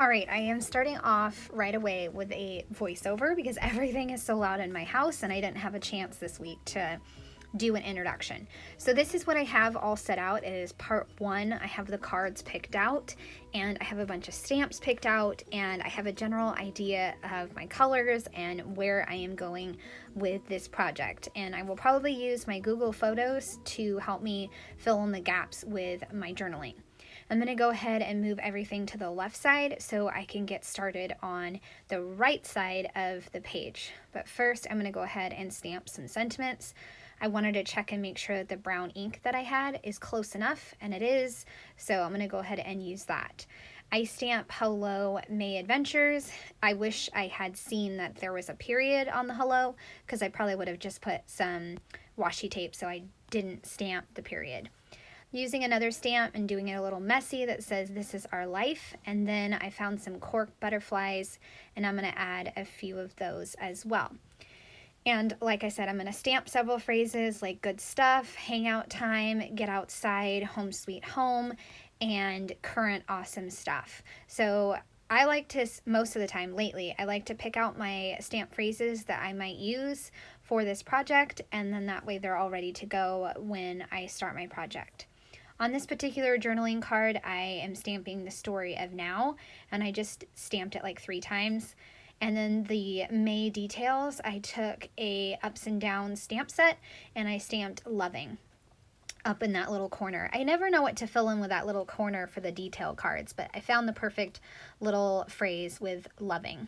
All right, I am starting off right away with a voiceover because everything is so loud in my house and I didn't have a chance this week to do an introduction. So this is what I have all set out. It is part one. I have the cards picked out and I have a bunch of stamps picked out and I have a general idea of my colors and where I am going with this project. And I will probably use my Google Photos to help me fill in the gaps with my journaling. I'm going to go ahead and move everything to the left side so I can get started on the right side of the page. But first, I'm going to go ahead and stamp some sentiments. I wanted to check and make sure that the brown ink that I had is close enough, and it is, so I'm going to go ahead and use that. I stamp Hello May Adventures. I wish I had seen that there was a period on the hello, because I probably would have just put some washi tape so I didn't stamp the period. Using another stamp and doing it a little messy that says "This is our life," and then I found some cork butterflies and I'm going to add a few of those as well. And like I said, I'm going to stamp several phrases like good stuff, hangout time, get outside, home sweet home, and current awesome stuff. So I like to, most of the time lately, I like to pick out my stamp phrases that I might use for this project, and then that way they're all ready to go when I start my project. On this particular journaling card, I am stamping the story of now, and I just stamped it like 3 times. And then the May details, I took a ups and downs stamp set, and I stamped loving up in that little corner. I never know what to fill in with that little corner for the detail cards, but I found the perfect little phrase with loving.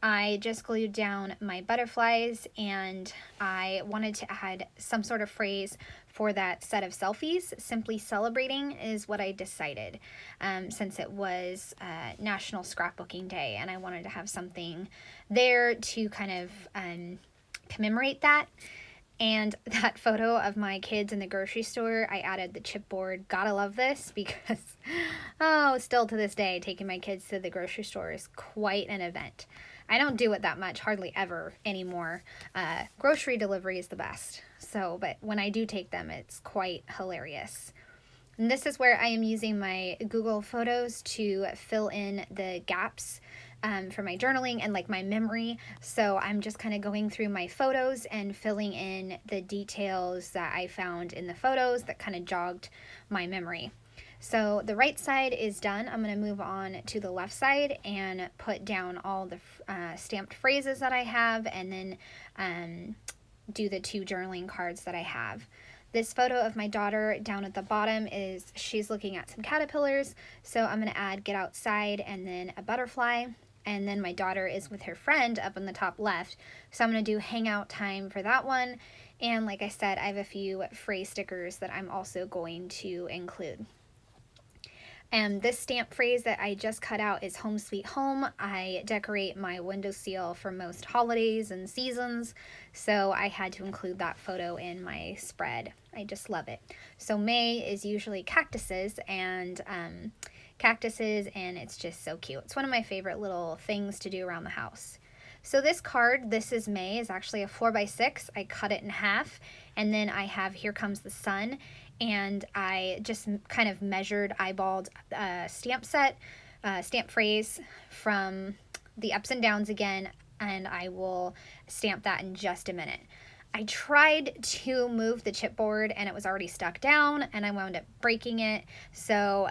I just glued down my butterflies and I wanted to add some sort of phrase for that set of selfies. Simply celebrating is what I decided, since it was National Scrapbooking Day and I wanted to have something there to kind of commemorate that. And that photo of my kids in the grocery store, I added the chipboard. Gotta love this because, still to this day, taking my kids to the grocery store is quite an event. I don't do it that much, hardly ever anymore. Grocery delivery is the best. But when I do take them, it's quite hilarious. And this is where I am using my Google Photos to fill in the gaps for my journaling and like my memory. So I'm just kind of going through my photos and filling in the details that I found in the photos that kind of jogged my memory. So the right side is done. I'm going to move on to the left side and put down all the stamped phrases that I have and then do the 2 journaling cards that I have. This photo of my daughter down at the bottom is she's looking at some caterpillars. So I'm going to add get outside and then a butterfly. And then my daughter is with her friend up in the top left. So I'm going to do hangout time for that one. And like I said, I have a few phrase stickers that I'm also going to include. And this stamp phrase that I just cut out is home sweet home. I decorate my windowsill for most holidays and seasons, so I had to include that photo in my spread. I just love it. So May is usually cactuses and it's just so cute. It's one of my favorite little things to do around the house. So this card, This is May, is actually a 4x6. I cut it in half, and then I have Here Comes the Sun, and I just kind of eyeballed stamp phrase from the ups and downs again, and I will stamp that in just a minute. I tried to move the chipboard and it was already stuck down, and I wound up breaking it. So,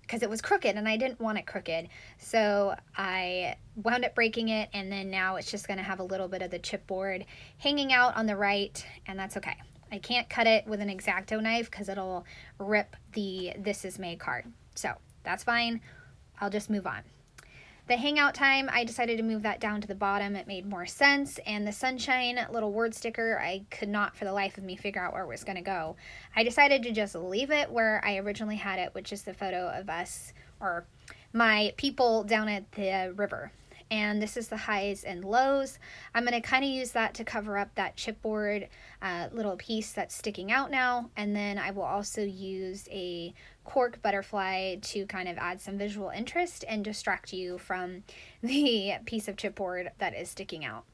because it was crooked and I didn't want it crooked. So I wound up breaking it, and then now it's just going to have a little bit of the chipboard hanging out on the right, and that's okay. I can't cut it with an X-Acto knife because it'll rip the This is May card. So that's fine. I'll just move on. The hangout time, I decided to move that down to the bottom. It made more sense. And the sunshine little word sticker, I could not for the life of me figure out where it was going to go. I decided to just leave it where I originally had it, which is the photo of us, or my people down at the river. And this is the highs and lows. I'm going to kind of use that to cover up that chipboard little piece that's sticking out now. And then I will also use a cork butterfly to kind of add some visual interest and distract you from the piece of chipboard that is sticking out.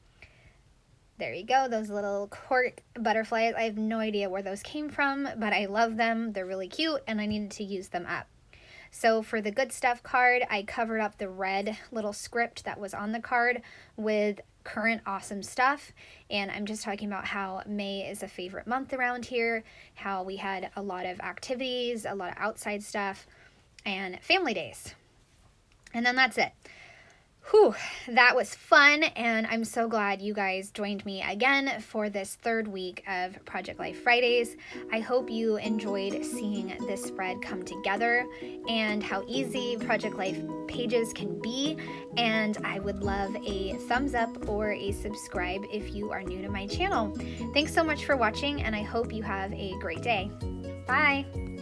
There you go, those little cork butterflies. I have no idea where those came from, but I love them. They're really cute and I needed to use them up. So for the good stuff card, I covered up the red little script that was on the card with current awesome stuff. And I'm just talking about how May is a favorite month around here, how we had a lot of activities, a lot of outside stuff, and family days. And then that's it. Whew, that was fun, and I'm so glad you guys joined me again for this third week of Project Life Fridays. I hope you enjoyed seeing this spread come together and how easy Project Life pages can be, and I would love a thumbs up or a subscribe if you are new to my channel. Thanks so much for watching, and I hope you have a great day. Bye!